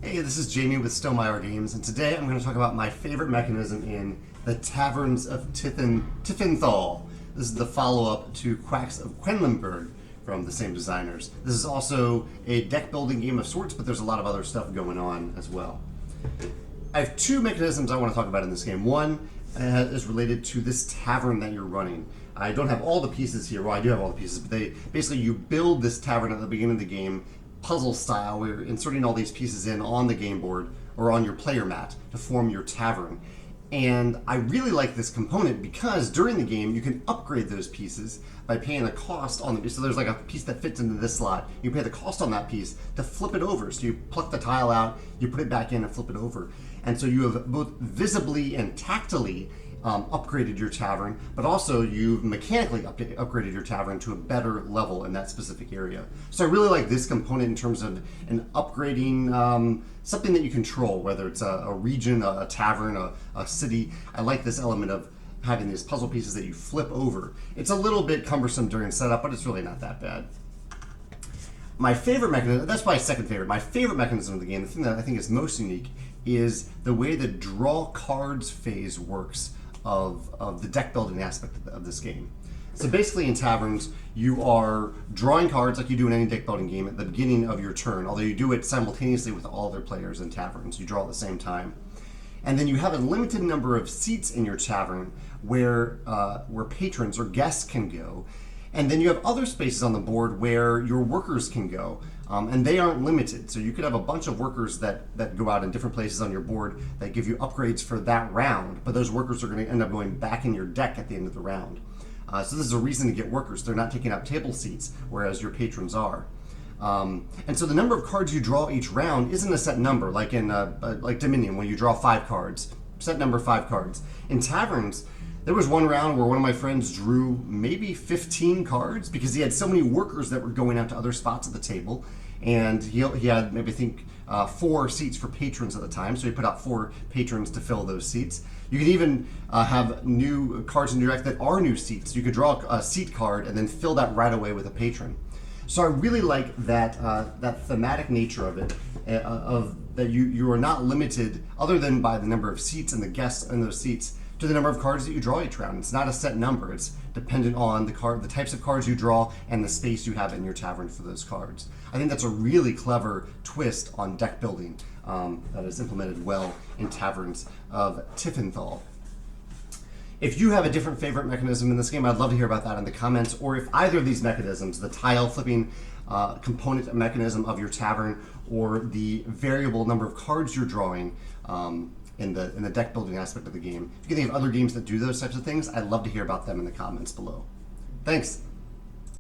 Hey, this is Jamey with Stonemaier Games, and today I'm going to talk about my favorite mechanism in the Taverns of Tiefenthal. This is the follow-up to Quacks of Quedlinburg from the same designers. This is also a deck building game of sorts, but there's a lot of other stuff going on as well. I have two mechanisms I want to talk about in this game. One is related to this tavern that you're running. I don't have all the pieces here. Well, I do have all the pieces, but basically you build this tavern at the beginning of the game, puzzle style, where you're inserting all these pieces in on the game board or on your player mat to form your tavern. And I really like this component because during the game you can upgrade those pieces by paying a cost on them. So there's like a piece that fits into this slot. You pay the cost on that piece to flip it over. So you pluck the tile out, you put it back in and flip it over. And so you have both visibly and tactily upgraded your tavern, but also you've mechanically upgraded your tavern to a better level in that specific area. So I really like this component in terms of an upgrading something that you control, whether it's a region, a tavern, a city. I like this element of having these puzzle pieces that you flip over. It's a little bit cumbersome during setup, but it's really not that bad. My favorite mechanism, that's my second favorite, my favorite mechanism of the game, the thing that I think is most unique, is the way the draw cards phase works of the deck building aspect of this game. So basically in taverns, you are drawing cards like you do in any deck building game at the beginning of your turn, although you do it simultaneously with all other players in taverns. You draw at the same time. And then you have a limited number of seats in your tavern where patrons or guests can go. And then you have other spaces on the board where your workers can go. And they aren't limited. So you could have a bunch of workers that go out in different places on your board that give you upgrades for that round, but those workers are going to end up going back in your deck at the end of the round. So this is a reason to get workers. They're not taking up table seats, whereas your patrons are. And so the number of cards you draw each round isn't a set number, like in like Dominion, when you draw 5 cards, set number 5 cards. In taverns, there was one round where one of my friends drew maybe 15 cards because he had so many workers that were going out to other spots at the table. And he had maybe, I think, 4 seats for patrons at the time, so he put out 4 patrons to fill those seats. You could even have new cards in your deck that are new seats. You could draw a seat card and then fill that right away with a patron. So I really like that that thematic nature of it, of that you are not limited, other than by the number of seats and the guests in those seats, to the number of cards that you draw each round. It's not a set number. It's dependent on the types of cards you draw and the space you have in your tavern for those cards. I think that's a really clever twist on deck building that is implemented well in Taverns of Tiefenthal. If you have a different favorite mechanism in this game, I'd love to hear about that in the comments, or if either of these mechanisms, the tile flipping component mechanism of your tavern or the variable number of cards you're drawing in the deck building aspect of the game. If you can think of other games that do those types of things, I'd love to hear about them in the comments below. Thanks.